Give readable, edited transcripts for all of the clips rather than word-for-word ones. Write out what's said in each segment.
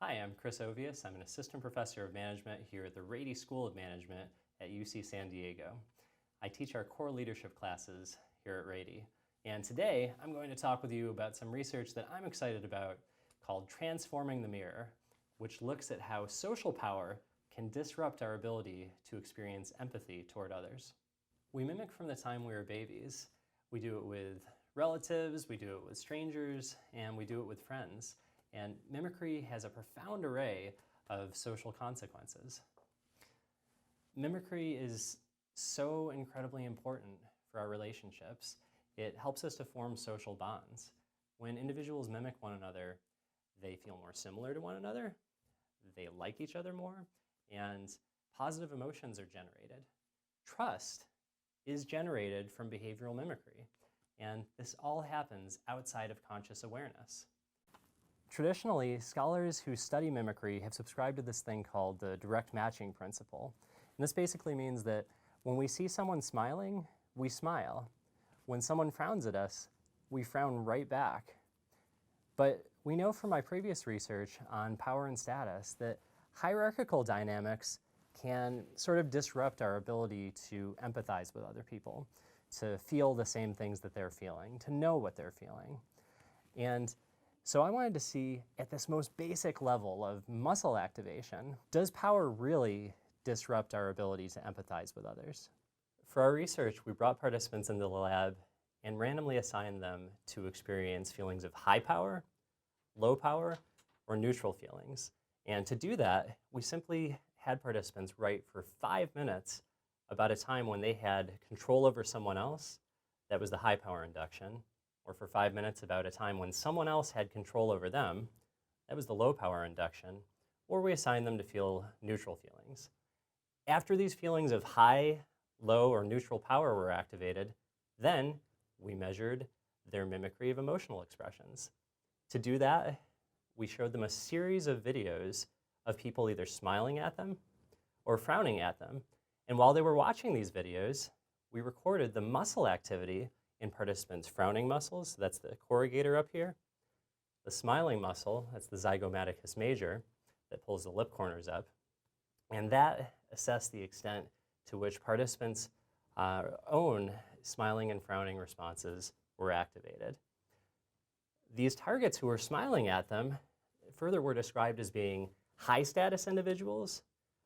Hi, I'm Chris Oveis. I'm an assistant professor of management here at the Rady School of Management at UC San Diego. I teach our core leadership classes here at Rady. And today I'm going to talk with you about some research that I'm excited about called Transforming the Mirror, which looks at how social power can disrupt our ability to experience empathy toward others. We mimic from the time we were babies. We do it with relatives, we do it with strangers, and we do it with friends. And mimicry has a profound array of social consequences. Mimicry is so incredibly important for our relationships. It helps us to form social bonds. When individuals mimic one another, they feel more similar to one another, they like each other more, and positive emotions are generated. Trust is generated from behavioral mimicry, and this all happens outside of conscious awareness. Traditionally, scholars who study mimicry have subscribed to this thing called the direct matching principle. And this basically means that when we see someone smiling, we smile. When someone frowns at us, we frown right back. But we know from my previous research on power and status that hierarchical dynamics can sort of disrupt our ability to empathize with other people, to feel the same things that they're feeling, to know what they're feeling. And so I wanted to see, at this most basic level of muscle activation, does power really disrupt our ability to empathize with others? For our research, we brought participants into the lab and randomly assigned them to experience feelings of high power, low power, or neutral feelings. And to do that, we simply had participants write for 5 minutes about a time when they had control over someone else. That was the high power induction. Or for 5 minutes about a time when someone else had control over them. That was the low power induction. Or we assigned them to feel neutral feelings. After these feelings of high, low, or neutral power were activated, then we measured their mimicry of emotional expressions. To do that, we showed them a series of videos of people either smiling at them or frowning at them. And while they were watching these videos, we recorded the muscle activity in participants' frowning muscles, that's the corrugator up here, the smiling muscle, that's the zygomaticus major, that pulls the lip corners up, and that assessed the extent to which participants' own smiling and frowning responses were activated. These targets who were smiling at them further were described as being high-status individuals,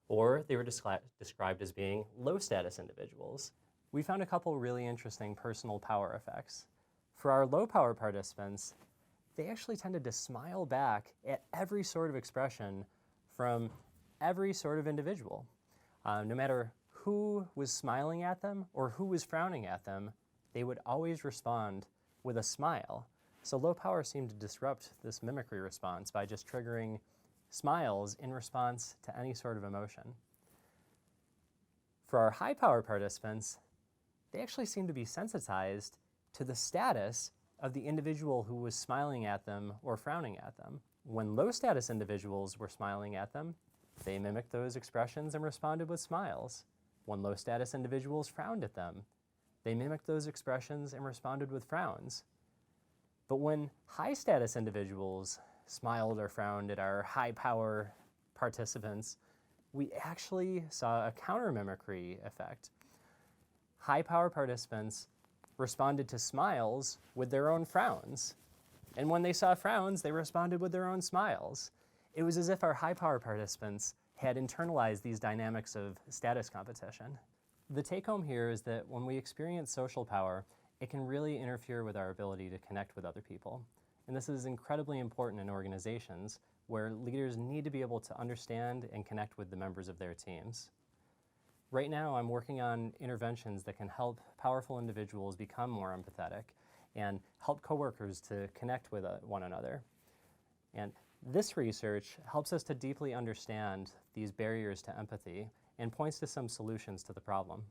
or they were described as being low-status individuals. We found a couple really interesting personal power effects. For our low power participants, they actually tended to smile back at every sort of expression from every sort of individual. No matter who was smiling at them or who was frowning at them, they would always respond with a smile. So low power seemed to disrupt this mimicry response by just triggering smiles in response to any sort of emotion. For our high power participants, they actually seem to be sensitized to the status of the individual who was smiling at them or frowning at them. When low status individuals were smiling at them, they mimicked those expressions and responded with smiles. When low status individuals frowned at them, they mimicked those expressions and responded with frowns. But when high status individuals smiled or frowned at our high power participants, we actually saw a counter mimicry effect. High power participants responded to smiles with their own frowns. And when they saw frowns, they responded with their own smiles. It was as if our high power participants had internalized these dynamics of status competition. The take home here is that when we experience social power, it can really interfere with our ability to connect with other people. And this is incredibly important in organizations where leaders need to be able to understand and connect with the members of their teams. Right now, I'm working on interventions that can help powerful individuals become more empathetic and help coworkers to connect with one another. And this research helps us to deeply understand these barriers to empathy and points to some solutions to the problem.